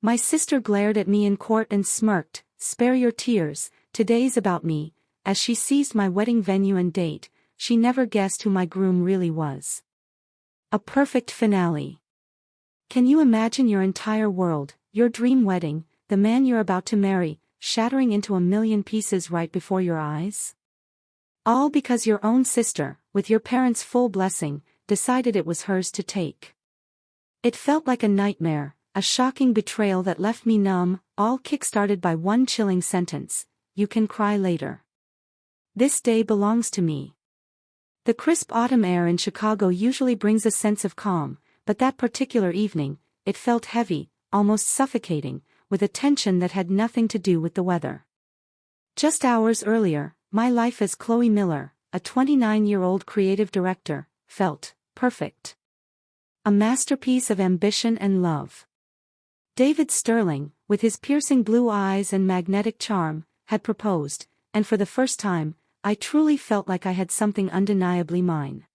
My sister glared at me in court and smirked, "Spare your tears, today's about me," as she seized my wedding venue and date. She never guessed who my groom really was. A perfect finale. Can you imagine your entire world, your dream wedding, the man you're about to marry, shattering into a million pieces right before your eyes? All because your own sister, with your parents' full blessing, decided it was hers to take. It felt like a nightmare, a shocking betrayal that left me numb, all kick-started by one chilling sentence: "You can cry later. This day belongs to me." The crisp autumn air in Chicago usually brings a sense of calm, but that particular evening, it felt heavy, almost suffocating, with a tension that had nothing to do with the weather. Just hours earlier, my life as Chloe Miller, a 29-year-old creative director, felt perfect. A masterpiece of ambition and love. David Sterling, with his piercing blue eyes and magnetic charm, had proposed, and for the first time, I truly felt like I had something undeniably mine.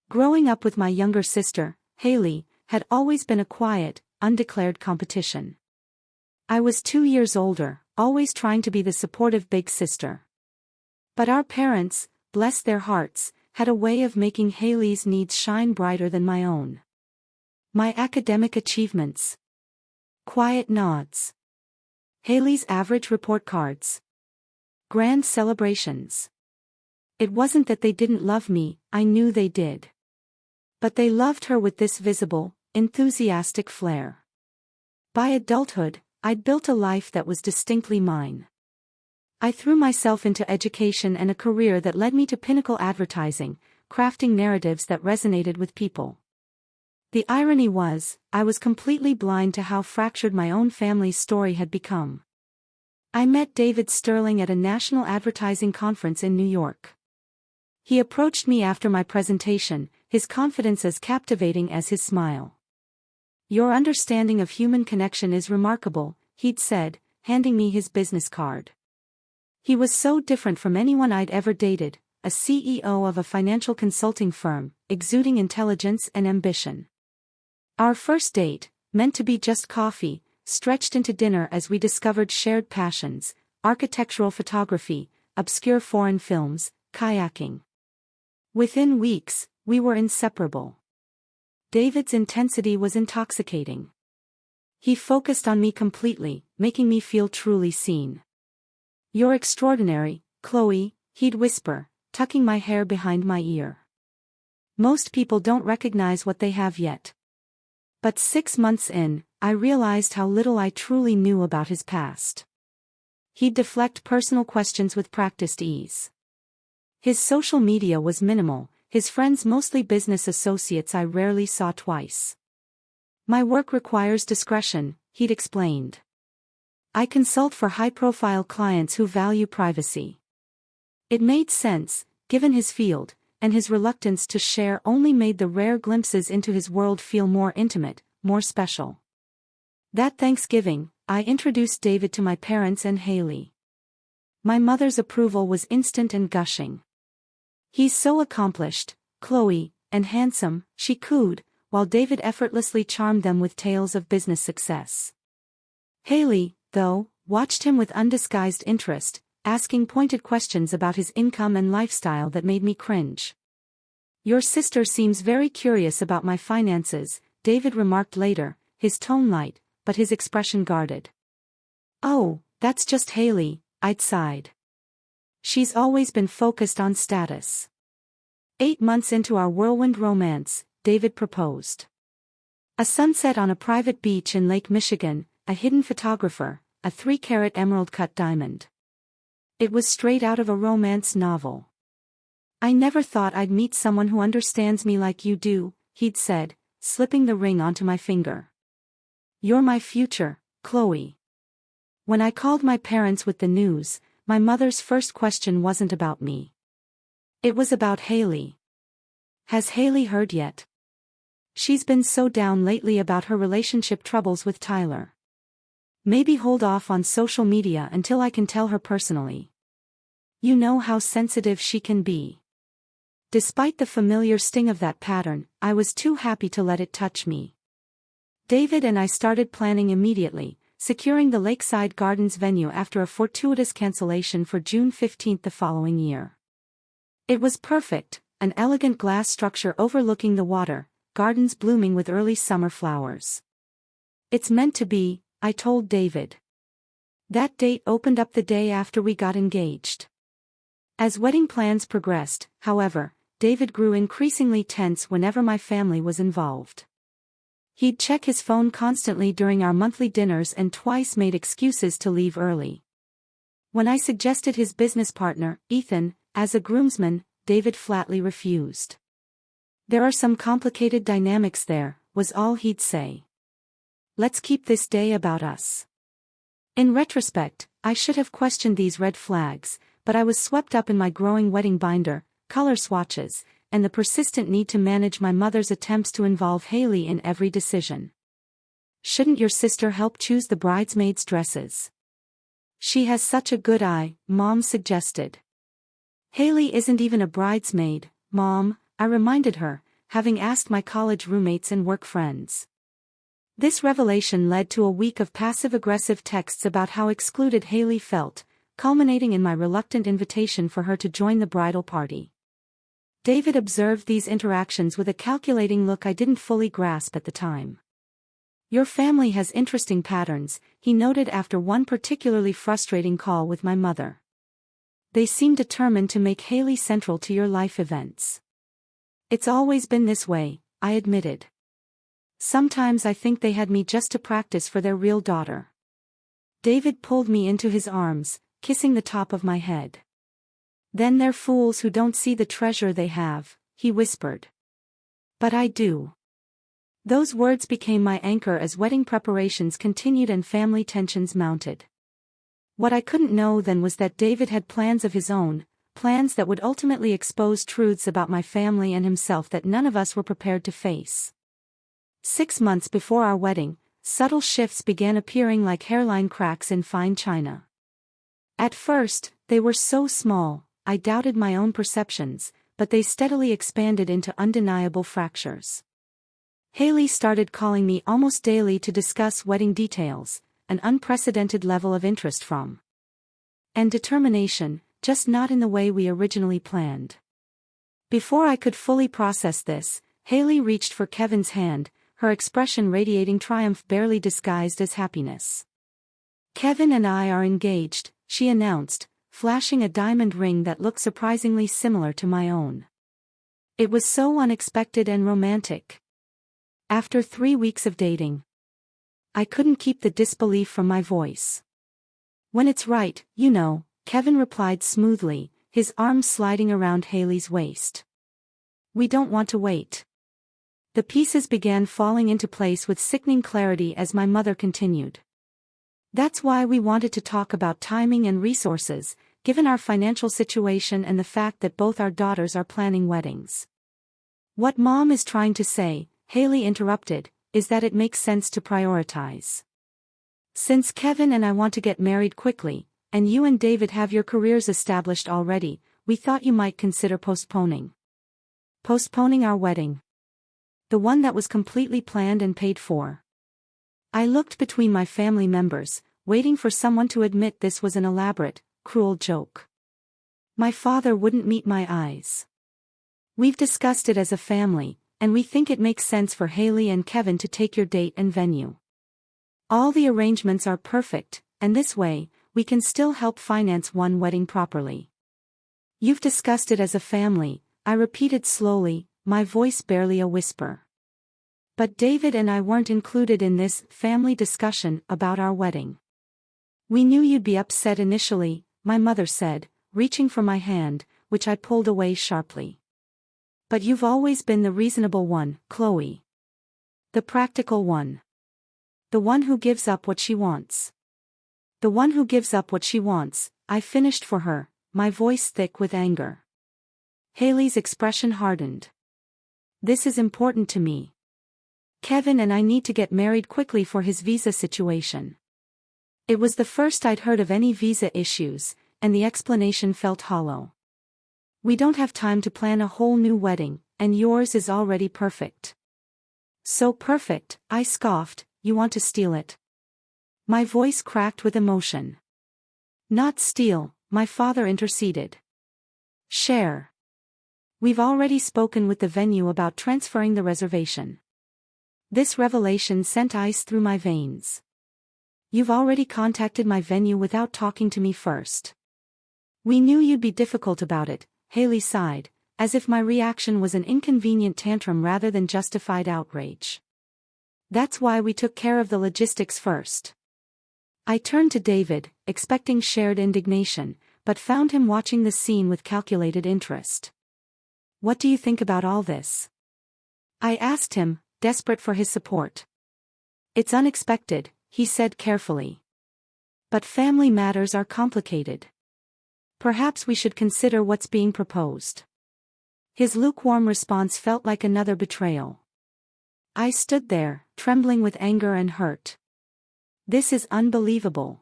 Growing up with my younger sister, Haley, had always been a quiet, undeclared competition. I was 2 years older, always trying to be the supportive big sister. But our parents, bless their hearts, had a way of making Haley's needs shine brighter than my own. My academic achievements. Quiet nods. Haley's average report cards. Grand celebrations. It wasn't that they didn't love me, I knew they did. But they loved her with this visible, enthusiastic flair. By adulthood, I'd built a life that was distinctly mine. I threw myself into education and a career that led me to pinnacle advertising, crafting narratives that resonated with people. The irony was, I was completely blind to how fractured my own family's story had become. I met David Sterling at a national advertising conference in New York. He approached me after my presentation, his confidence as captivating as his smile. "Your understanding of human connection is remarkable," he'd said, handing me his business card. He was so different from anyone I'd ever dated, a CEO of a financial consulting firm, exuding intelligence and ambition. Our first date, meant to be just coffee, stretched into dinner as we discovered shared passions: architectural photography, obscure foreign films, kayaking. Within weeks, we were inseparable. David's intensity was intoxicating. He focused on me completely, making me feel truly seen. "You're extraordinary, Chloe," he'd whisper, tucking my hair behind my ear. "Most people don't recognize what they have yet." But 6 months in, I realized how little I truly knew about his past. He'd deflect personal questions with practiced ease. His social media was minimal, his friends mostly business associates I rarely saw twice. "My work requires discretion," he'd explained. "I consult for high-profile clients who value privacy." It made sense, given his field, and his reluctance to share only made the rare glimpses into his world feel more intimate, more special. That Thanksgiving, I introduced David to my parents and Haley. My mother's approval was instant and gushing. "He's so accomplished, Chloe, and handsome," she cooed, while David effortlessly charmed them with tales of business success. Haley, though, watched him with undisguised interest, asking pointed questions about his income and lifestyle that made me cringe. "Your sister seems very curious about my finances," David remarked later, his tone light, but his expression guarded. "Oh, that's just Haley," I'd sighed. "She's always been focused on status." 8 months into our whirlwind romance, David proposed. A sunset on a private beach in Lake Michigan, a hidden photographer, a 3-carat emerald-cut diamond. It was straight out of a romance novel. "I never thought I'd meet someone who understands me like you do," he'd said, slipping the ring onto my finger. "You're my future, Chloe." When I called my parents with the news, my mother's first question wasn't about me. It was about Haley. "Has Haley heard yet? She's been so down lately about her relationship troubles with Tyler. Maybe hold off on social media until I can tell her personally. You know how sensitive she can be." Despite the familiar sting of that pattern, I was too happy to let it touch me. David and I started planning immediately, securing the Lakeside Gardens venue after a fortuitous cancellation for June 15 the following year. It was perfect, an elegant glass structure overlooking the water, gardens blooming with early summer flowers. "It's meant to be," I told David. That date opened up the day after we got engaged. As wedding plans progressed, however, David grew increasingly tense whenever my family was involved. He'd check his phone constantly during our monthly dinners and twice made excuses to leave early. When I suggested his business partner, Ethan, as a groomsman, David flatly refused. "There are some complicated dynamics there," was all he'd say. "Let's keep this day about us." In retrospect, I should have questioned these red flags, but I was swept up in my growing wedding binder, color swatches, and the persistent need to manage my mother's attempts to involve Haley in every decision. "Shouldn't your sister help choose the bridesmaids' dresses? She has such a good eye," Mom suggested. "Haley isn't even a bridesmaid, Mom," I reminded her, having asked my college roommates and work friends. This revelation led to a week of passive-aggressive texts about how excluded Haley felt, culminating in my reluctant invitation for her to join the bridal party. David observed these interactions with a calculating look I didn't fully grasp at the time. "Your family has interesting patterns," he noted after one particularly frustrating call with my mother. "They seem determined to make Haley central to your life events." "It's always been this way," I admitted. "Sometimes I think they had me just to practice for their real daughter." David pulled me into his arms, kissing the top of my head. "Then they're fools who don't see the treasure they have," he whispered. "But I do." Those words became my anchor as wedding preparations continued and family tensions mounted. What I couldn't know then was that David had plans of his own, plans that would ultimately expose truths about my family and himself that none of us were prepared to face. 6 months before our wedding, subtle shifts began appearing like hairline cracks in fine china. At first, they were so small, I doubted my own perceptions, but they steadily expanded into undeniable fractures. Haley started calling me almost daily to discuss wedding details, an unprecedented level of interest from and determination, just not in the way we originally planned. Before I could fully process this, Haley reached for Kevin's hand, her expression radiating triumph barely disguised as happiness. "Kevin and I are engaged," she announced, flashing a diamond ring that looked surprisingly similar to my own. It was so unexpected and romantic. After 3 weeks of dating, I couldn't keep the disbelief from my voice. "When it's right, you know," Kevin replied smoothly, his arms sliding around Haley's waist. "We don't want to wait." The pieces began falling into place with sickening clarity as my mother continued. "That's why we wanted to talk about timing and resources, given our financial situation and the fact that both our daughters are planning weddings." "What Mom is trying to say," Haley interrupted, "is that it makes sense to prioritize. Since Kevin and I want to get married quickly, and you and David have your careers established already, we thought you might consider postponing our wedding. The one that was completely planned and paid for." I looked between my family members, waiting for someone to admit this was an elaborate, cruel joke. My father wouldn't meet my eyes. "We've discussed it as a family, and we think it makes sense for Haley and Kevin to take your date and venue. All the arrangements are perfect, and this way, we can still help finance one wedding properly." "You've discussed it as a family," I repeated slowly, my voice barely a whisper. "But David and I weren't included in this family discussion about our wedding." "We knew you'd be upset initially," my mother said, reaching for my hand, which I pulled away sharply. "But you've always been the reasonable one, Chloe. The practical one. The one who gives up what she wants." "The one who gives up what she wants," I finished for her, my voice thick with anger. Haley's expression hardened. "This is important to me. Kevin and I need to get married quickly for his visa situation." It was the first I'd heard of any visa issues, and the explanation felt hollow. "We don't have time to plan a whole new wedding, and yours is already perfect." So perfect, I scoffed, you want to steal it? My voice cracked with emotion. Not steal, my father interceded. Share. We've already spoken with the venue about transferring the reservation. This revelation sent ice through my veins. You've already contacted my venue without talking to me first. We knew you'd be difficult about it, Haley sighed, as if my reaction was an inconvenient tantrum rather than justified outrage. That's why we took care of the logistics first. I turned to David, expecting shared indignation, but found him watching the scene with calculated interest. What do you think about all this? I asked him, desperate for his support. It's unexpected, he said carefully. But family matters are complicated. Perhaps we should consider what's being proposed. His lukewarm response felt like another betrayal. I stood there, trembling with anger and hurt. This is unbelievable.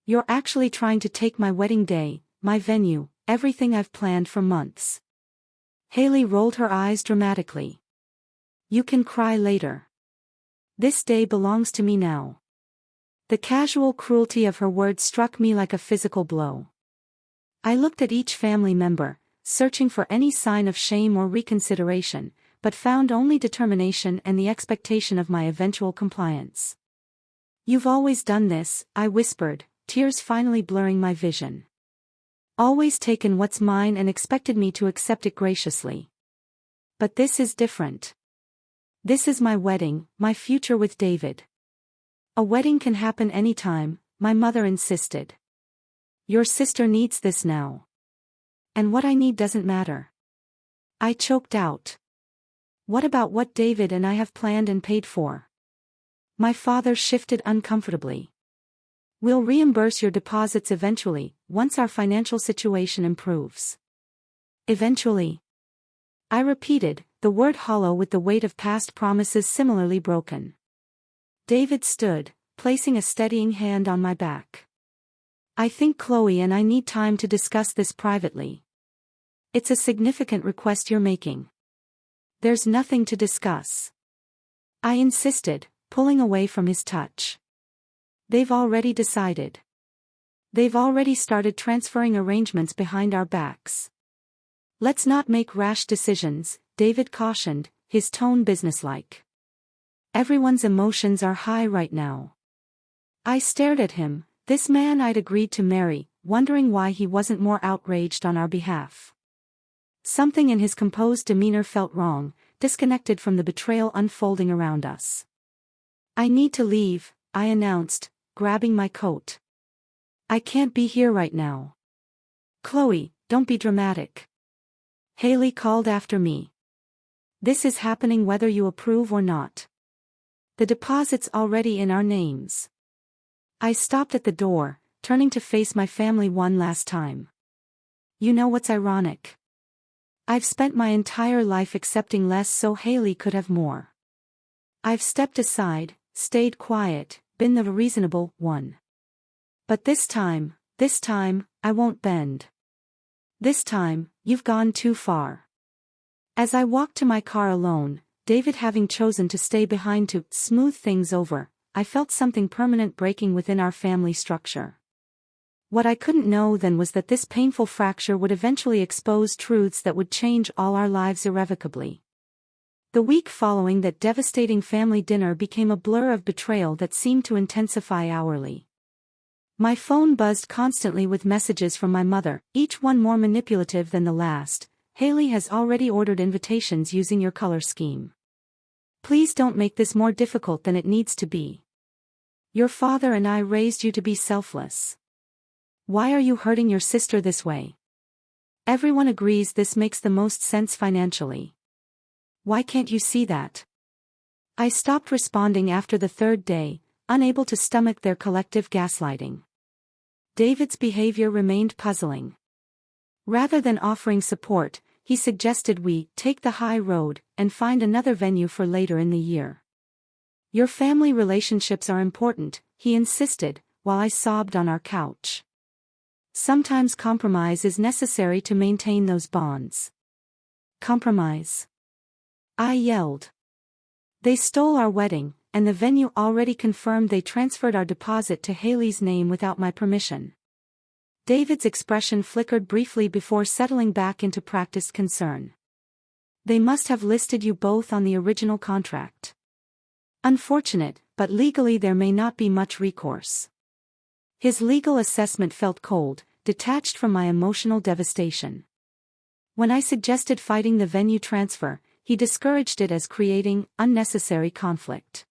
You're actually trying to take my wedding day, my venue, everything I've planned for months. Haley rolled her eyes dramatically. You can cry later. This day belongs to me now. The casual cruelty of her words struck me like a physical blow. I looked at each family member, searching for any sign of shame or reconsideration, but found only determination and the expectation of my eventual compliance. You've always done this, I whispered, tears finally blurring my vision. Always taken what's mine and expected me to accept it graciously. But this is different. This is my wedding, my future with David. A wedding can happen anytime, my mother insisted. Your sister needs this now. And what I need doesn't matter. I choked out. What about what David and I have planned and paid for? My father shifted uncomfortably. We'll reimburse your deposits eventually, once our financial situation improves. Eventually. I repeated, the word hollow with the weight of past promises similarly broken. David stood, placing a steadying hand on my back. I think Chloe and I need time to discuss this privately. It's a significant request you're making. There's nothing to discuss. I insisted, pulling away from his touch. They've already decided. They've already started transferring arrangements behind our backs. Let's not make rash decisions, David cautioned, his tone businesslike. Everyone's emotions are high right now. I stared at him, this man I'd agreed to marry, wondering why he wasn't more outraged on our behalf. Something in his composed demeanor felt wrong, disconnected from the betrayal unfolding around us. I need to leave, I announced, grabbing my coat. I can't be here right now. Chloe, don't be dramatic. Haley called after me. This is happening whether you approve or not. The deposit's already in our names. I stopped at the door, turning to face my family one last time. You know what's ironic? I've spent my entire life accepting less so Haley could have more. I've stepped aside, stayed quiet, been the reasonable one. But this time, I won't bend. This time, you've gone too far. As I walked to my car alone, David having chosen to stay behind to smooth things over, I felt something permanent breaking within our family structure. What I couldn't know then was that this painful fracture would eventually expose truths that would change all our lives irrevocably. The week following that devastating family dinner became a blur of betrayal that seemed to intensify hourly. My phone buzzed constantly with messages from my mother, each one more manipulative than the last. Haley has already ordered invitations using your color scheme. Please don't make this more difficult than it needs to be. Your father and I raised you to be selfless. Why are you hurting your sister this way? Everyone agrees this makes the most sense financially. Why can't you see that? I stopped responding after the third day, unable to stomach their collective gaslighting. David's behavior remained puzzling. Rather than offering support, he suggested we take the high road and find another venue for later in the year. Your family relationships are important, he insisted, while I sobbed on our couch. Sometimes compromise is necessary to maintain those bonds. Compromise? I yelled. They stole our wedding, and the venue already confirmed they transferred our deposit to Haley's name without my permission. David's expression flickered briefly before settling back into practiced concern. They must have listed you both on the original contract. Unfortunate, but legally there may not be much recourse. His legal assessment felt cold, detached from my emotional devastation. When I suggested fighting the venue transfer, he discouraged it as creating unnecessary conflict.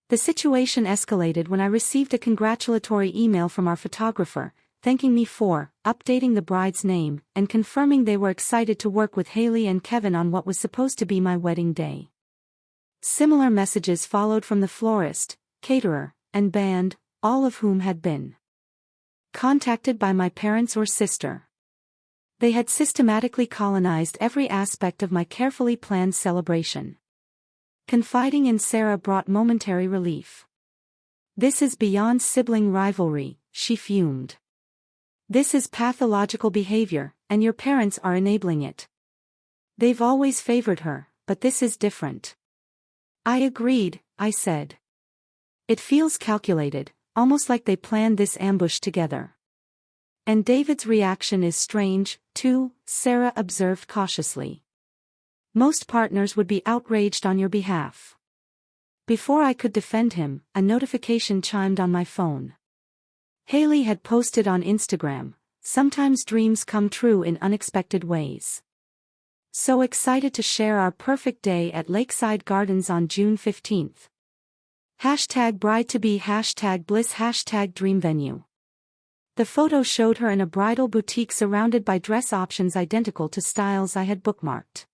The situation escalated when I received a congratulatory email from our photographer, thanking me for updating the bride's name and confirming they were excited to work with Haley and Kevin on what was supposed to be my wedding day. Similar messages followed from the florist, caterer, and band, all of whom had been contacted by my parents or sister. They had systematically colonized every aspect of my carefully planned celebration. Confiding in Sarah brought momentary relief. "This is beyond sibling rivalry," she fumed. "This is pathological behavior, and your parents are enabling it. They've always favored her, but this is different." I agreed, I said. "It feels calculated, almost like they planned this ambush together." "And David's reaction is strange, too," Sarah observed cautiously. "Most partners would be outraged on your behalf." Before I could defend him, a notification chimed on my phone. Haley had posted on Instagram, "Sometimes dreams come true in unexpected ways. So excited to share our perfect day at Lakeside Gardens on June 15th. #bride-to-be, #bliss, #dreamvenue." The photo showed her in a bridal boutique surrounded by dress options identical to styles I had bookmarked.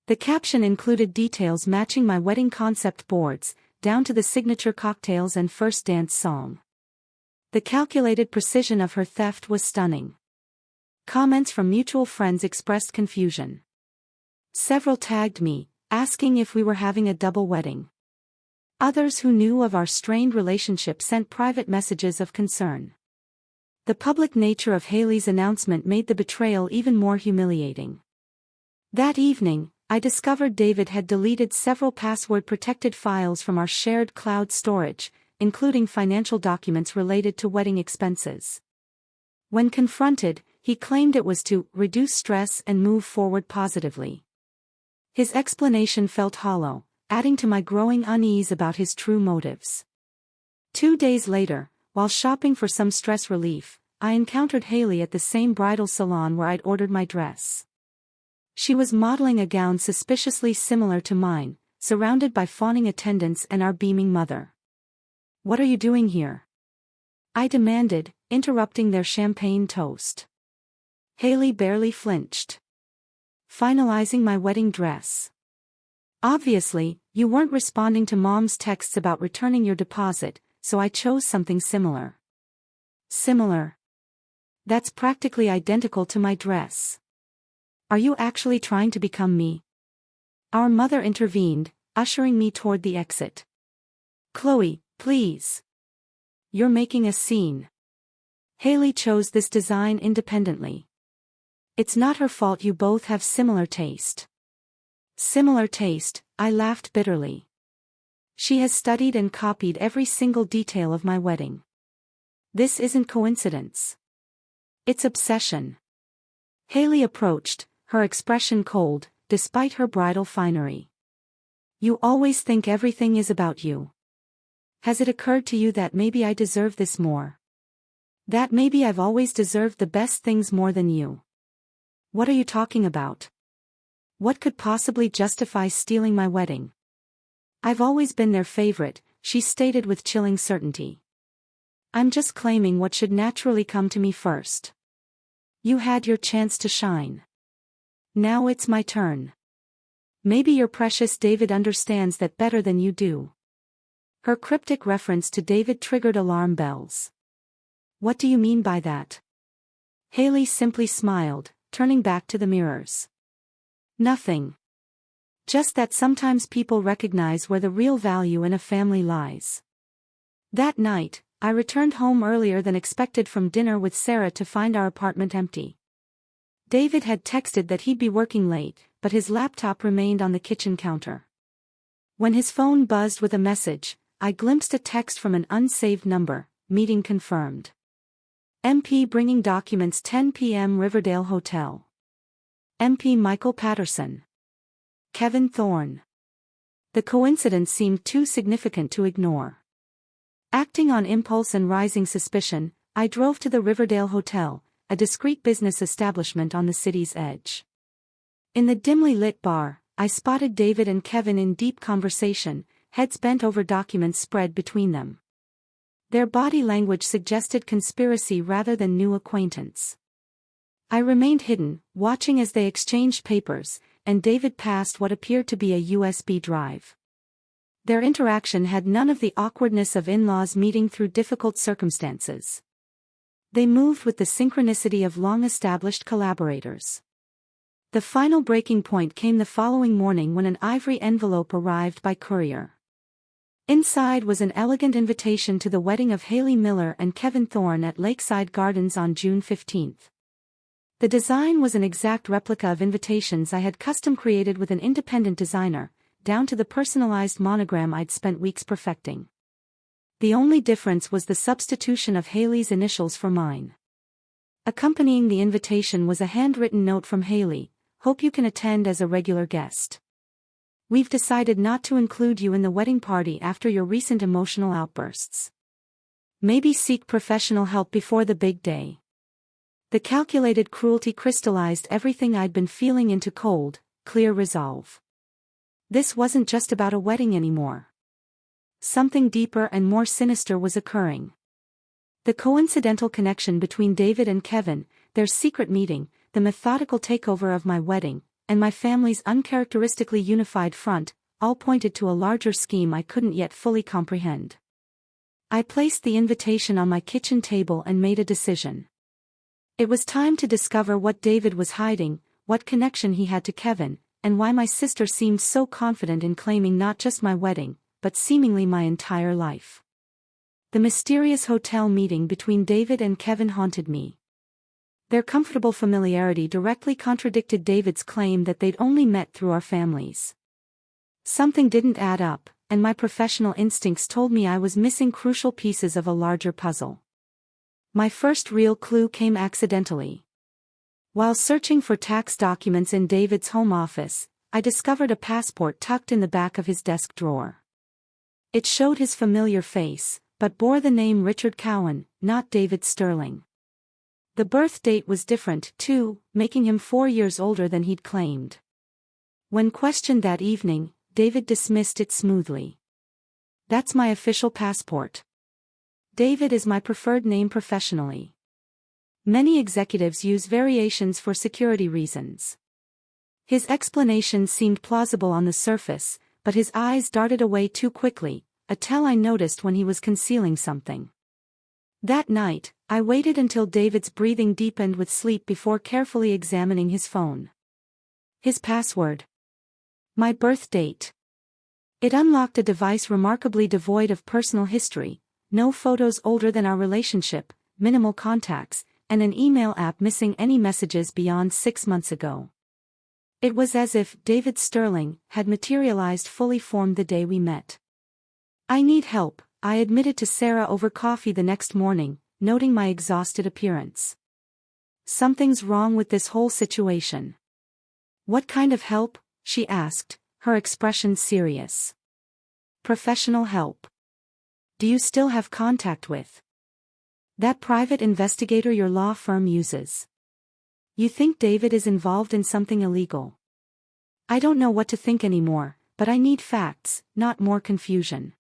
The caption included details matching my wedding concept boards, down to the signature cocktails and first dance song. The calculated precision of her theft was stunning. Comments from mutual friends expressed confusion. Several tagged me, asking if we were having a double wedding. Others who knew of our strained relationship sent private messages of concern. The public nature of Haley's announcement made the betrayal even more humiliating. That evening, I discovered David had deleted several password-protected files from our shared cloud storage, including financial documents related to wedding expenses. When confronted, he claimed it was to reduce stress and move forward positively. His explanation felt hollow, adding to my growing unease about his true motives. 2 days later, while shopping for some stress relief, I encountered Haley at the same bridal salon where I'd ordered my dress. She was modeling a gown suspiciously similar to mine, surrounded by fawning attendants and our beaming mother. "What are you doing here?" I demanded, interrupting their champagne toast. Haley barely flinched. "Finalizing my wedding dress." "Obviously, you weren't responding to Mom's texts about returning your deposit, so I chose something similar." "Similar? That's practically identical to my dress. Are you actually trying to become me?" Our mother intervened, ushering me toward the exit. "Chloe, please. You're making a scene. Haley chose this design independently. It's not her fault you both have similar taste." "Similar taste," I laughed bitterly. "She has studied and copied every single detail of my wedding. This isn't coincidence. It's obsession." Haley approached, her expression cold, despite her bridal finery. "You always think everything is about you. Has it occurred to you that maybe I deserve this more? That maybe I've always deserved the best things more than you?" "What are you talking about? What could possibly justify stealing my wedding?" "I've always been their favorite," she stated with chilling certainty. "I'm just claiming what should naturally come to me first. You had your chance to shine. Now it's my turn. Maybe your precious David understands that better than you do." Her cryptic reference to David triggered alarm bells. "What do you mean by that?" Haley simply smiled, turning back to the mirrors. "Nothing. Just that sometimes people recognize where the real value in a family lies." That night, I returned home earlier than expected from dinner with Sarah to find our apartment empty. David had texted that he'd be working late, but his laptop remained on the kitchen counter. When his phone buzzed with a message, I glimpsed a text from an unsaved number: meeting confirmed. MP bringing documents 10 p.m. Riverdale Hotel. MP Michael Patterson. Kevin Thorne. The coincidence seemed too significant to ignore. Acting on impulse and rising suspicion, I drove to the Riverdale Hotel, a discreet business establishment on the city's edge. In the dimly lit bar, I spotted David and Kevin in deep conversation, heads bent over documents spread between them. Their body language suggested conspiracy rather than new acquaintance. I remained hidden, watching as they exchanged papers, and David passed what appeared to be a USB drive. Their interaction had none of the awkwardness of in-laws meeting through difficult circumstances. They moved with the synchronicity of long-established collaborators. The final breaking point came the following morning when an ivory envelope arrived by courier. Inside was an elegant invitation to the wedding of Haley Miller and Kevin Thorne at Lakeside Gardens on June 15. The design was an exact replica of invitations I had custom created with an independent designer, down to the personalized monogram I'd spent weeks perfecting. The only difference was the substitution of Haley's initials for mine. Accompanying the invitation was a handwritten note from Haley: "Hope you can attend as a regular guest. We've decided not to include you in the wedding party after your recent emotional outbursts. Maybe seek professional help before the big day." The calculated cruelty crystallized everything I'd been feeling into cold, clear resolve. This wasn't just about a wedding anymore. Something deeper and more sinister was occurring. The coincidental connection between David and Kevin, their secret meeting, the methodical takeover of my wedding, and my family's uncharacteristically unified front, all pointed to a larger scheme I couldn't yet fully comprehend. I placed the invitation on my kitchen table and made a decision. It was time to discover what David was hiding, what connection he had to Kevin, and why my sister seemed so confident in claiming not just my wedding, but seemingly my entire life. The mysterious hotel meeting between David and Kevin haunted me. Their comfortable familiarity directly contradicted David's claim that they'd only met through our families. Something didn't add up, and my professional instincts told me I was missing crucial pieces of a larger puzzle. My first real clue came accidentally. While searching for tax documents in David's home office, I discovered a passport tucked in the back of his desk drawer. It showed his familiar face, but bore the name Richard Cowan, not David Sterling. The birth date was different, too, making him 4 years older than he'd claimed. When questioned that evening, David dismissed it smoothly. "That's my official passport. David is my preferred name professionally. Many executives use variations for security reasons." His explanation seemed plausible on the surface, but his eyes darted away too quickly, a tell I noticed when he was concealing something. That night, I waited until David's breathing deepened with sleep before carefully examining his phone. His password. My birth date. It unlocked a device remarkably devoid of personal history, no photos older than our relationship, minimal contacts, and an email app missing any messages beyond 6 months ago. It was as if David Sterling had materialized fully formed the day we met. "I need help," I admitted to Sarah over coffee the next morning, noting my exhausted appearance. "Something's wrong with this whole situation." "What kind of help?" she asked, her expression serious. "Professional help. Do you still have contact with that private investigator your law firm uses? You think David is involved in something illegal?" I don't know what to think anymore, but I need facts, not more confusion.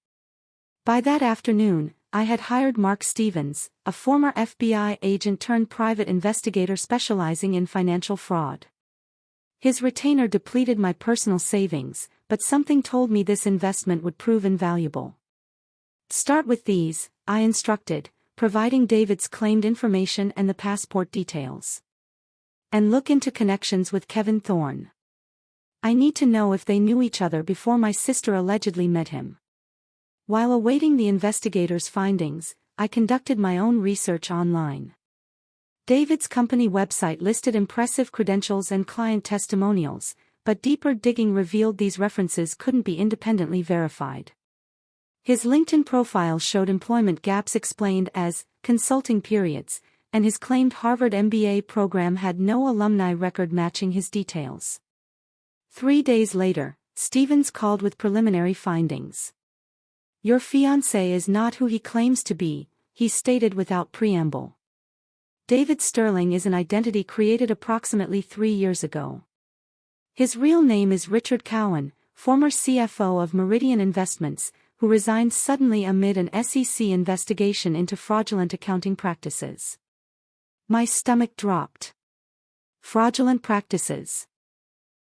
By that afternoon, I had hired Mark Stevens, a former FBI agent turned private investigator specializing in financial fraud. His retainer depleted my personal savings, but something told me this investment would prove invaluable. "Start with these," I instructed, providing David's claimed information and the passport details. "And look into connections with Kevin Thorne. I need to know if they knew each other before my sister allegedly met him." While awaiting the investigators' findings, I conducted my own research online. David's company website listed impressive credentials and client testimonials, but deeper digging revealed these references couldn't be independently verified. His LinkedIn profile showed employment gaps explained as consulting periods, and his claimed Harvard MBA program had no alumni record matching his details. 3 days later, Stevens called with preliminary findings. "Your fiancé is not who he claims to be," he stated without preamble. David Sterling is an identity created approximately 3 years ago. His real name is Richard Cowan, former CFO of Meridian Investments, who resigned suddenly amid an SEC investigation into fraudulent accounting practices. My stomach dropped. Fraudulent practices.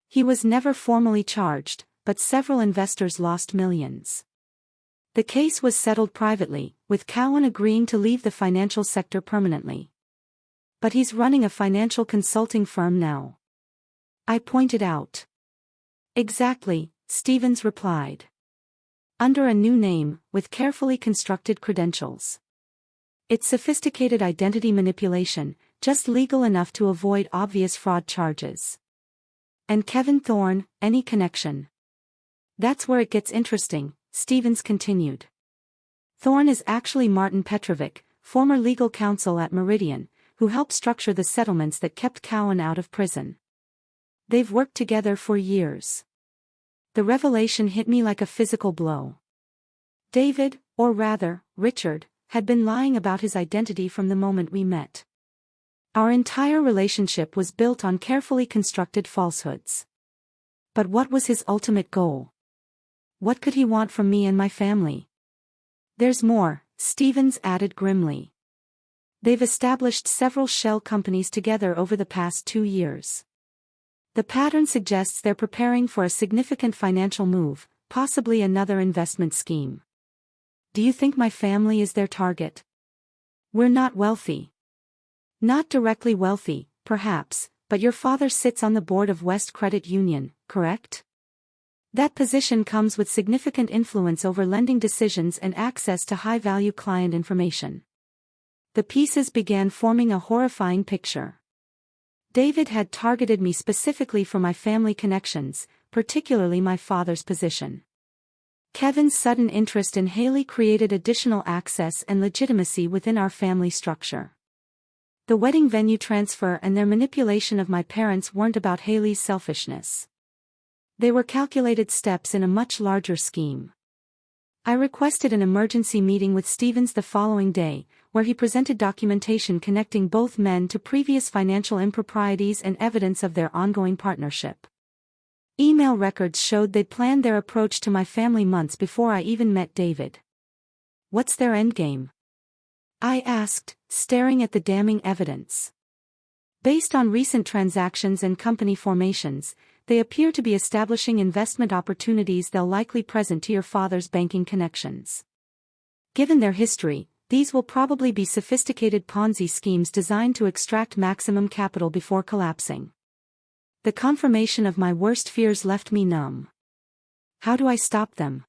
He was never formally charged, but several investors lost millions. The case was settled privately, with Cowan agreeing to leave the financial sector permanently. "But he's running a financial consulting firm now," I pointed out. "Exactly," Stevens replied. "Under a new name, with carefully constructed credentials. It's sophisticated identity manipulation, just legal enough to avoid obvious fraud charges." "And Kevin Thorne, any connection?" "That's where it gets interesting," Stevens continued. "Thorne is actually Martin Petrovic, former legal counsel at Meridian, who helped structure the settlements that kept Cowan out of prison. They've worked together for years." The revelation hit me like a physical blow. David, or rather, Richard, had been lying about his identity from the moment we met. Our entire relationship was built on carefully constructed falsehoods. But what was his ultimate goal? What could he want from me and my family? "There's more," Stevens added grimly. "They've established several shell companies together over the past 2 years. The pattern suggests they're preparing for a significant financial move, possibly another investment scheme. Do you think my family is their target? We're not wealthy. Not directly wealthy, perhaps, but your father sits on the board of West Credit Union, correct? That position comes with significant influence over lending decisions and access to high-value client information." The pieces began forming a horrifying picture. David had targeted me specifically for my family connections, particularly my father's position. Kevin's sudden interest in Haley created additional access and legitimacy within our family structure. The wedding venue transfer and their manipulation of my parents weren't about Haley's selfishness. They were calculated steps in a much larger scheme. I requested an emergency meeting with Stevens the following day, where he presented documentation connecting both men to previous financial improprieties and evidence of their ongoing partnership. Email records showed they'd planned their approach to my family months before I even met David. "What's their endgame?" I asked, staring at the damning evidence. "Based on recent transactions and company formations, they appear to be establishing investment opportunities they'll likely present to your father's banking connections. Given their history, these will probably be sophisticated Ponzi schemes designed to extract maximum capital before collapsing." The confirmation of my worst fears left me numb. "How do I stop them?"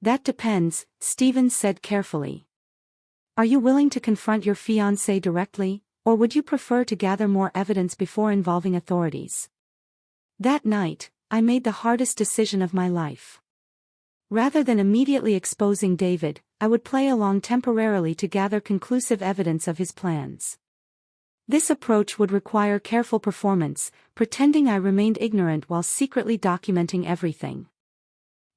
"That depends," Stevens said carefully. "Are you willing to confront your fiancé directly, or would you prefer to gather more evidence before involving authorities?" That night, I made the hardest decision of my life. Rather than immediately exposing David, I would play along temporarily to gather conclusive evidence of his plans. This approach would require careful performance, pretending I remained ignorant while secretly documenting everything.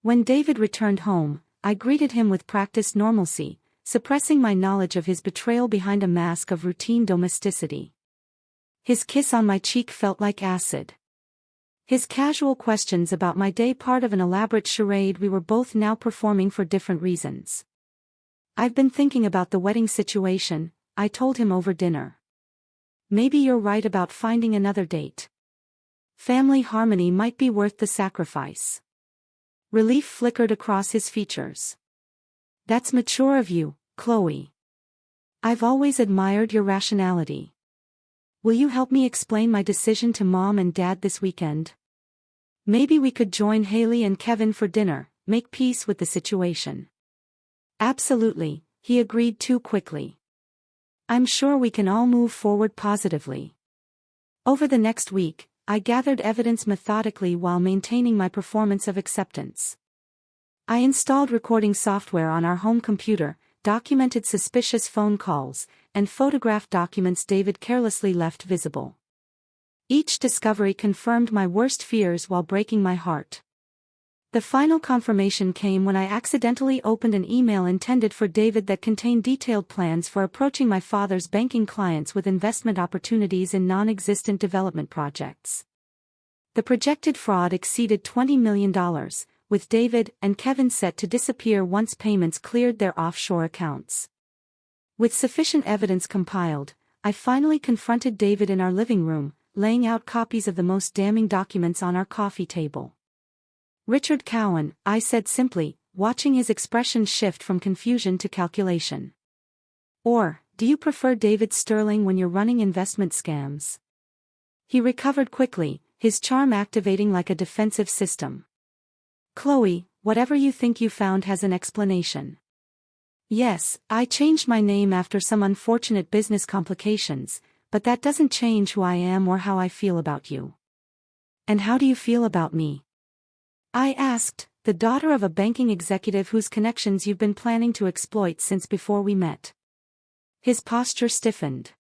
When David returned home, I greeted him with practiced normalcy, suppressing my knowledge of his betrayal behind a mask of routine domesticity. His kiss on my cheek felt like acid. His casual questions about my day, part of an elaborate charade we were both now performing for different reasons. "I've been thinking about the wedding situation," I told him over dinner. "Maybe you're right about finding another date. Family harmony might be worth the sacrifice." Relief flickered across his features. "That's mature of you, Chloe. I've always admired your rationality. Will you help me explain my decision to Mom and Dad this weekend? Maybe we could join Haley and Kevin for dinner, make peace with the situation." "Absolutely," he agreed too quickly. "I'm sure we can all move forward positively." Over the next week, I gathered evidence methodically while maintaining my performance of acceptance. I installed recording software on our home computer, documented suspicious phone calls, and photographed documents David carelessly left visible. Each discovery confirmed my worst fears while breaking my heart. The final confirmation came when I accidentally opened an email intended for David that contained detailed plans for approaching my father's banking clients with investment opportunities in non-existent development projects. The projected fraud exceeded $20 million, with David and Kevin set to disappear once payments cleared their offshore accounts. With sufficient evidence compiled, I finally confronted David in our living room, laying out copies of the most damning documents on our coffee table. "Richard Cowan," I said simply, watching his expression shift from confusion to calculation. "Or, do you prefer David Sterling when you're running investment scams?" He recovered quickly, his charm activating like a defensive system. "Chloe, whatever you think you found has an explanation. Yes, I changed my name after some unfortunate business complications, but that doesn't change who I am or how I feel about you." "And how do you feel about me?" I asked, "the daughter of a banking executive whose connections you've been planning to exploit since before we met." His posture stiffened.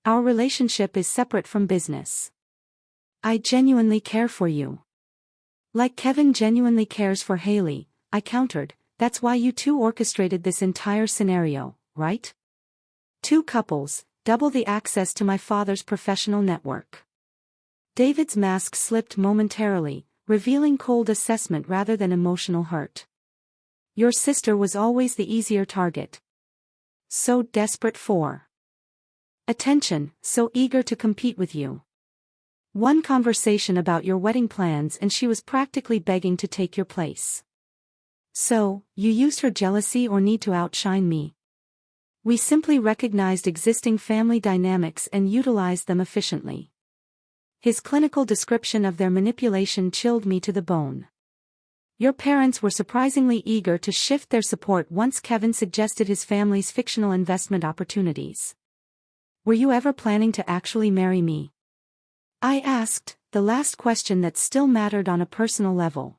"Our relationship is separate from business. I genuinely care for you." "Like Kevin genuinely cares for Haley," I countered. "That's why you two orchestrated this entire scenario, right? Two couples, double the access to my father's professional network." David's mask slipped momentarily, revealing cold assessment rather than emotional hurt. "Your sister was always the easier target. So desperate for attention, so eager to compete with you. One conversation about your wedding plans and she was practically begging to take your place. So, you used her jealousy or need to outshine me. We simply recognized existing family dynamics and utilized them efficiently." His clinical description of their manipulation chilled me to the bone. "Your parents were surprisingly eager to shift their support once Kevin suggested his family's fictional investment opportunities. Were you ever planning to actually marry me?" I asked, the last question that still mattered on a personal level.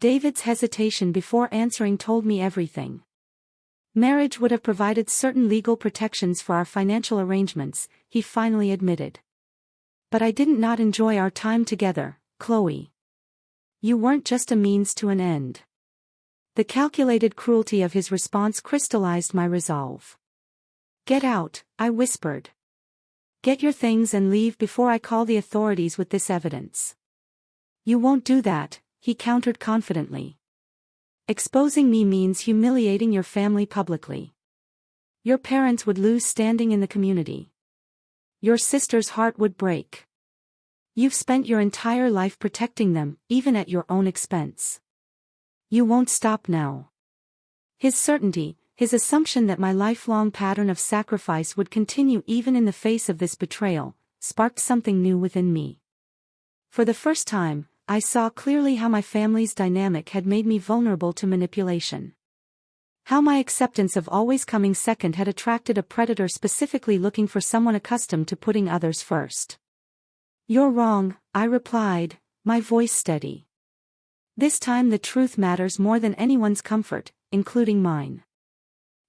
David's hesitation before answering told me everything. Marriage would have provided certain legal protections for our financial arrangements, he finally admitted. "But I didn't not enjoy our time together, Chloe. You weren't just a means to an end." The calculated cruelty of his response crystallized my resolve. "Get out," I whispered. "Get your things and leave before I call the authorities with this evidence." "You won't do that," he countered confidently. "Exposing me means humiliating your family publicly. Your parents would lose standing in the community. Your sister's heart would break. You've spent your entire life protecting them, even at your own expense. You won't stop now." His certainty, his assumption that my lifelong pattern of sacrifice would continue even in the face of this betrayal, sparked something new within me. For the first time, I saw clearly how my family's dynamic had made me vulnerable to manipulation. How my acceptance of always coming second had attracted a predator specifically looking for someone accustomed to putting others first. "You're wrong," I replied, my voice steady. "This time the truth matters more than anyone's comfort, including mine."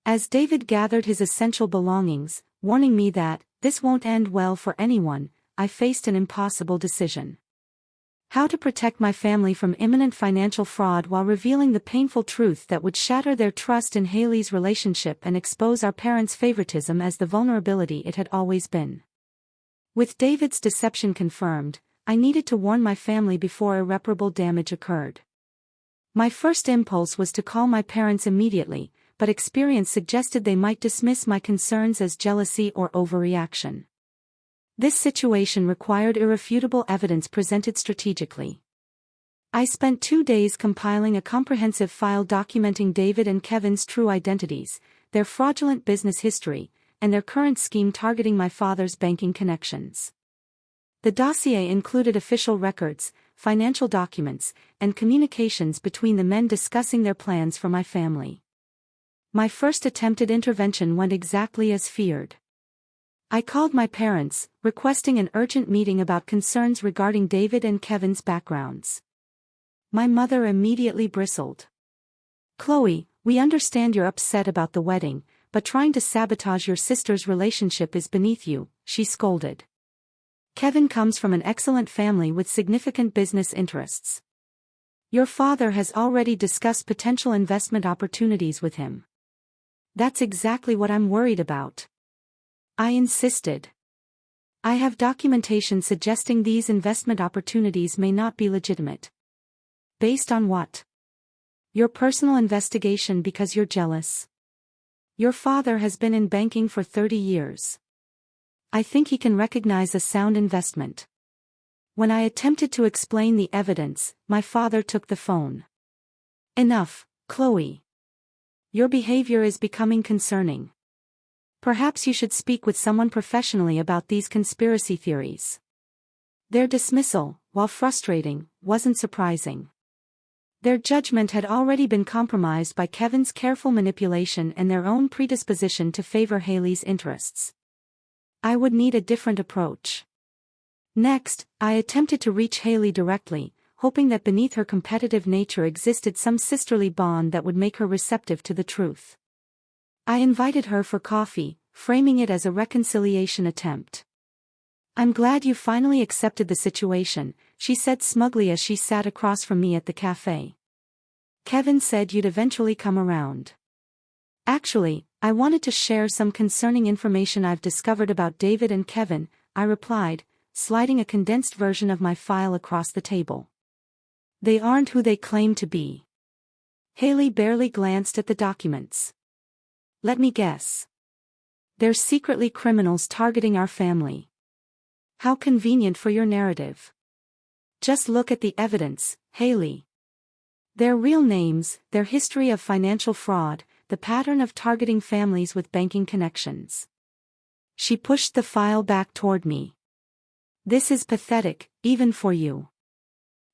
As David gathered his essential belongings, warning me that this won't end well for anyone, I faced an impossible decision. How to protect my family from imminent financial fraud while revealing the painful truth that would shatter their trust in Haley's relationship and expose our parents' favoritism as the vulnerability it had always been. With David's deception confirmed, I needed to warn my family before irreparable damage occurred. My first impulse was to call my parents immediately, but experience suggested they might dismiss my concerns as jealousy or overreaction. This situation required irrefutable evidence presented strategically. I spent 2 days compiling a comprehensive file documenting David and Kevin's true identities, their fraudulent business history, and their current scheme targeting my father's banking connections. The dossier included official records, financial documents, and communications between the men discussing their plans for my family. My first attempted intervention went exactly as feared. I called my parents, requesting an urgent meeting about concerns regarding David and Kevin's backgrounds. My mother immediately bristled. "Chloe, we understand you're upset about the wedding, but trying to sabotage your sister's relationship is beneath you," she scolded. "Kevin comes from an excellent family with significant business interests. Your father has already discussed potential investment opportunities with him." "That's exactly what I'm worried about," I insisted. "I have documentation suggesting these investment opportunities may not be legitimate." "Based on what?" "Your personal investigation because you're jealous. Your father has been in banking for 30 years. I think he can recognize a sound investment." When I attempted to explain the evidence, my father took the phone. "Enough, Chloe. Your behavior is becoming concerning. Perhaps you should speak with someone professionally about these conspiracy theories." Their dismissal, while frustrating, wasn't surprising. Their judgment had already been compromised by Kevin's careful manipulation and their own predisposition to favor Haley's interests. I would need a different approach. Next, I attempted to reach Haley directly, hoping that beneath her competitive nature existed some sisterly bond that would make her receptive to the truth. I invited her for coffee, framing it as a reconciliation attempt. "I'm glad you finally accepted the situation," she said smugly as she sat across from me at the cafe. "Kevin said you'd eventually come around." "Actually, I wanted to share some concerning information I've discovered about David and Kevin," I replied, sliding a condensed version of my file across the table. "They aren't who they claim to be." Haley barely glanced at the documents. "Let me guess. They're secretly criminals targeting our family." "How convenient for your narrative." "Just look at the evidence, Haley. Their real names, their history of financial fraud, the pattern of targeting families with banking connections." She pushed the file back toward me. "This is pathetic, even for you.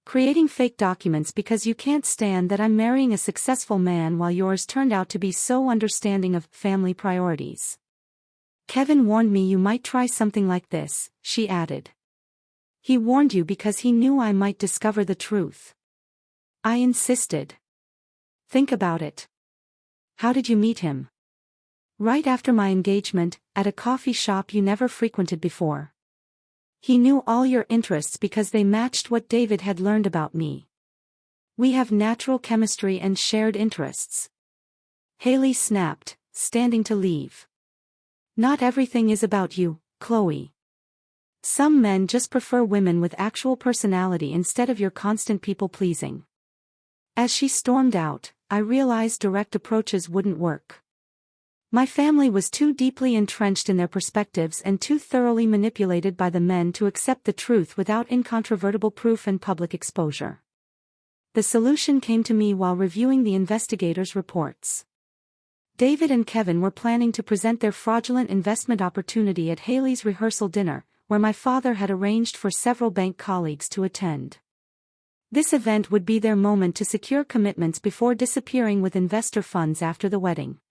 Creating fake documents because you can't stand that I'm marrying a successful man while yours turned out to be so understanding of family priorities." "Kevin warned me you might try something like this," she added. "He warned you because he knew I might discover the truth." I insisted. "Think about it. How did you meet him?" "Right after my engagement, at a coffee shop you never frequented before. He knew all your interests because they matched what David had learned about me. We have natural chemistry and shared interests." Haley snapped, standing to leave. "Not everything is about you, Chloe. Some men just prefer women with actual personality instead of your constant people-pleasing." As she stormed out, I realized direct approaches wouldn't work. My family was too deeply entrenched in their perspectives and too thoroughly manipulated by the men to accept the truth without incontrovertible proof and public exposure. The solution came to me while reviewing the investigators' reports. David and Kevin were planning to present their fraudulent investment opportunity at Haley's rehearsal dinner, where my father had arranged for several bank colleagues to attend. This event would be their moment to secure commitments before disappearing with investor funds after the wedding.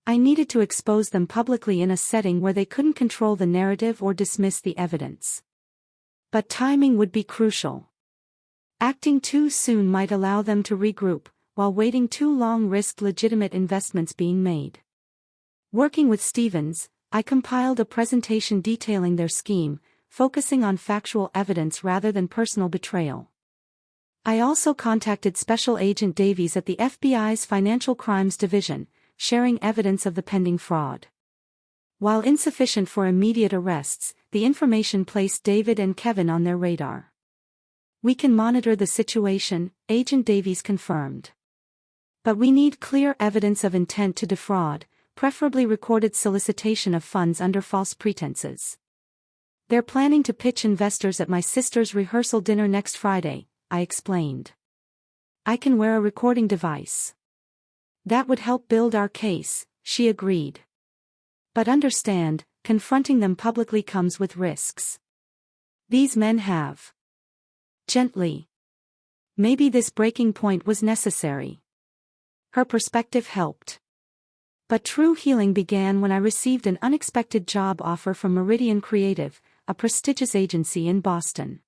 I needed to expose them publicly in a setting where they couldn't control the narrative or dismiss the evidence. But timing would be crucial. Acting too soon might allow them to regroup, while waiting too long risked legitimate investments being made. Working with Stevens, I compiled a presentation detailing their scheme, focusing on factual evidence rather than personal betrayal. I also contacted Special Agent Davies at the FBI's Financial Crimes Division, sharing evidence of the pending fraud. While insufficient for immediate arrests, the information placed David and Kevin on their radar. "We can monitor the situation," Agent Davies confirmed. "But we need clear evidence of intent to defraud, preferably recorded solicitation of funds under false pretenses. They're planning to pitch investors at my sister's rehearsal dinner next Friday," I explained. "I can wear a recording device." "That would help build our case," she agreed. "But understand, confronting them publicly comes with risks. These men have." Gently. Maybe this breaking point was necessary. Her perspective helped. But true healing began when I received an unexpected job offer from Meridian Creative, a prestigious agency in Boston.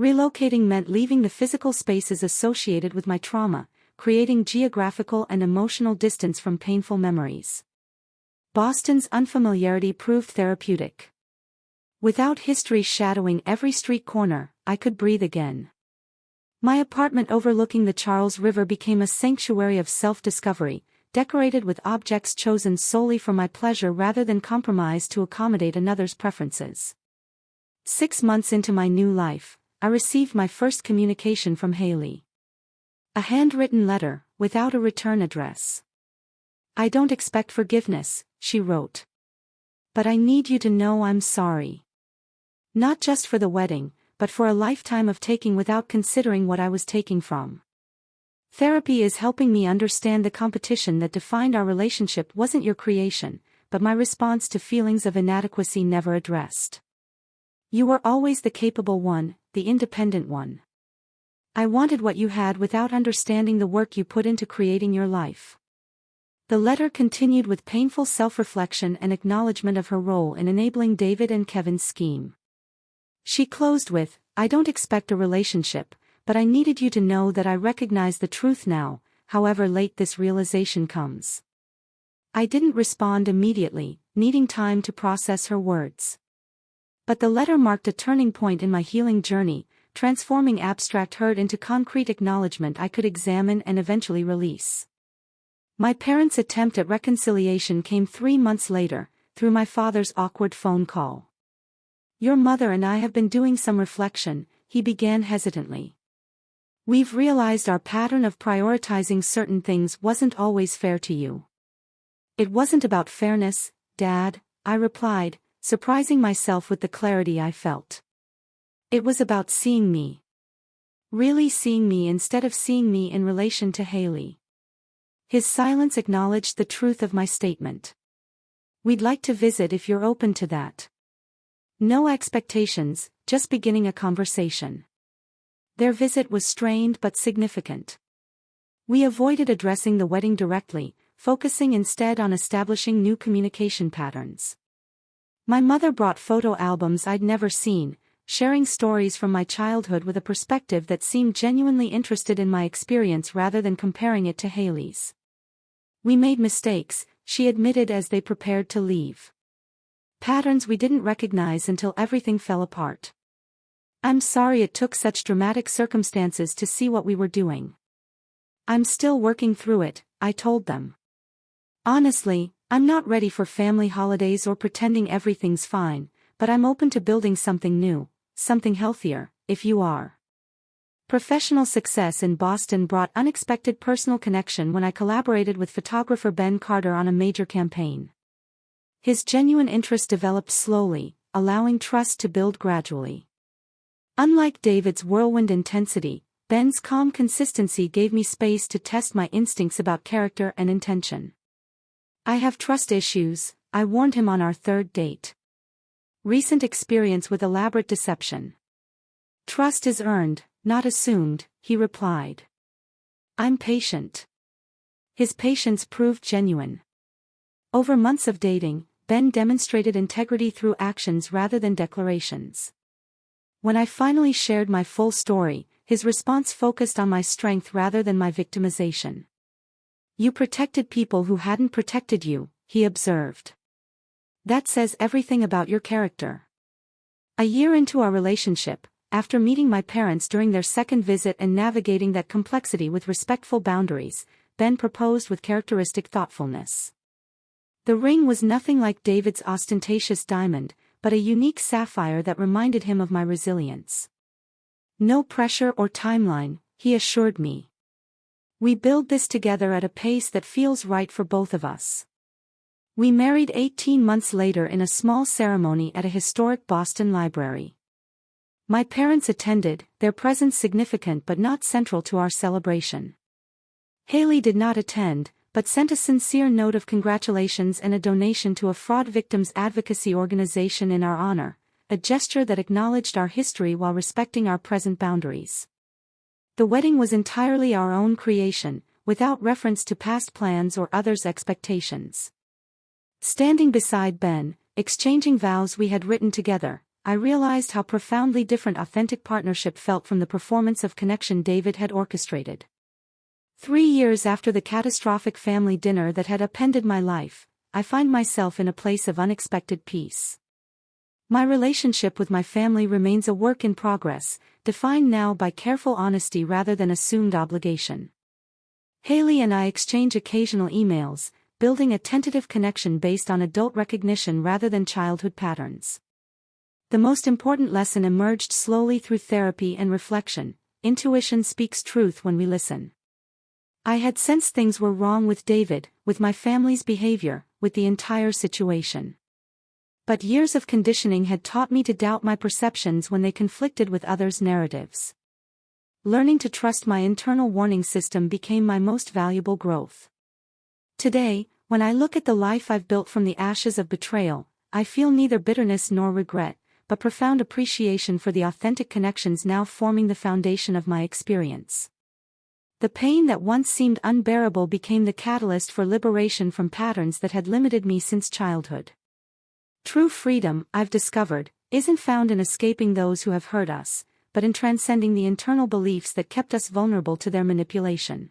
Relocating meant leaving the physical spaces associated with my trauma, creating geographical and emotional distance from painful memories. Boston's unfamiliarity proved therapeutic. Without history shadowing every street corner, I could breathe again. My apartment overlooking the Charles River became a sanctuary of self-discovery, decorated with objects chosen solely for my pleasure rather than compromised to accommodate another's preferences. 6 months into my new life, I received my first communication from Haley. A handwritten letter, without a return address. "I don't expect forgiveness," she wrote. "But I need you to know I'm sorry. Not just for the wedding, but for a lifetime of taking without considering what I was taking from. Therapy is helping me understand the competition that defined our relationship wasn't your creation, but my response to feelings of inadequacy never addressed. You were always the capable one, the independent one. I wanted what you had without understanding the work you put into creating your life." The letter continued with painful self-reflection and acknowledgement of her role in enabling David and Kevin's scheme. She closed with, "I don't expect a relationship, but I needed you to know that I recognize the truth now, however late this realization comes." I didn't respond immediately, needing time to process her words. But the letter marked a turning point in my healing journey, transforming abstract hurt into concrete acknowledgement I could examine and eventually release. My parents' attempt at reconciliation came 3 months later, through my father's awkward phone call. "Your mother and I have been doing some reflection," he began hesitantly. "We've realized our pattern of prioritizing certain things wasn't always fair to you." "It wasn't about fairness, Dad," I replied, surprising myself with the clarity I felt. "It was about seeing me. Really seeing me instead of seeing me in relation to Haley." His silence acknowledged the truth of my statement. "We'd like to visit if you're open to that." No expectations, just beginning a conversation. Their visit was strained but significant. We avoided addressing the wedding directly, focusing instead on establishing new communication patterns. My mother brought photo albums I'd never seen, sharing stories from my childhood with a perspective that seemed genuinely interested in my experience rather than comparing it to Haley's. "We made mistakes," she admitted as they prepared to leave. "Patterns we didn't recognize until everything fell apart. I'm sorry it took such dramatic circumstances to see what we were doing. I'm still working through it," I told them. "Honestly, I'm not ready for family holidays or pretending everything's fine, but I'm open to building something new, something healthier, if you are." Professional success in Boston brought unexpected personal connection when I collaborated with photographer Ben Carter on a major campaign. His genuine interest developed slowly, allowing trust to build gradually. Unlike David's whirlwind intensity, Ben's calm consistency gave me space to test my instincts about character and intention. "I have trust issues," I warned him on our 3rd date. "Recent experience with elaborate deception." "Trust is earned, not assumed," he replied. "I'm patient." His patience proved genuine. Over months of dating, Ben demonstrated integrity through actions rather than declarations. When I finally shared my full story, his response focused on my strength rather than my victimization. "You protected people who hadn't protected you," he observed. "That says everything about your character." A year into our relationship, after meeting my parents during their second visit and navigating that complexity with respectful boundaries, Ben proposed with characteristic thoughtfulness. The ring was nothing like David's ostentatious diamond, but a unique sapphire that reminded him of my resilience. "No pressure or timeline," he assured me. "We build this together at a pace that feels right for both of us." We married 18 months later in a small ceremony at a historic Boston library. My parents attended, their presence significant but not central to our celebration. Haley did not attend, but sent a sincere note of congratulations and a donation to a fraud victims advocacy organization in our honor, a gesture that acknowledged our history while respecting our present boundaries. The wedding was entirely our own creation, without reference to past plans or others' expectations. Standing beside Ben, exchanging vows we had written together, I realized how profoundly different authentic partnership felt from the performance of connection David had orchestrated. 3 years after the catastrophic family dinner that had upended my life, I find myself in a place of unexpected peace. My relationship with my family remains a work in progress, defined now by careful honesty rather than assumed obligation. Haley and I exchange occasional emails, building a tentative connection based on adult recognition rather than childhood patterns. The most important lesson emerged slowly through therapy and reflection: intuition speaks truth when we listen. I had sensed things were wrong with David, with my family's behavior, with the entire situation. But years of conditioning had taught me to doubt my perceptions when they conflicted with others' narratives. Learning to trust my internal warning system became my most valuable growth. Today, when I look at the life I've built from the ashes of betrayal, I feel neither bitterness nor regret, but profound appreciation for the authentic connections now forming the foundation of my experience. The pain that once seemed unbearable became the catalyst for liberation from patterns that had limited me since childhood. True freedom, I've discovered, isn't found in escaping those who have hurt us, but in transcending the internal beliefs that kept us vulnerable to their manipulation.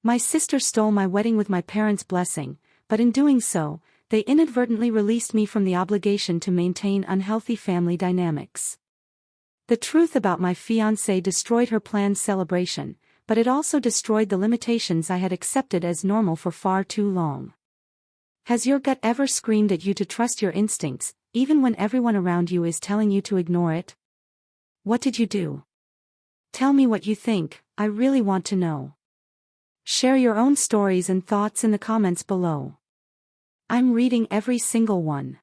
My sister stole my wedding with my parents' blessing, but in doing so, they inadvertently released me from the obligation to maintain unhealthy family dynamics. The truth about my fiancé destroyed her planned celebration, but it also destroyed the limitations I had accepted as normal for far too long. Has your gut ever screamed at you to trust your instincts, even when everyone around you is telling you to ignore it? What did you do? Tell me what you think, I really want to know. Share your own stories and thoughts in the comments below. I'm reading every single one.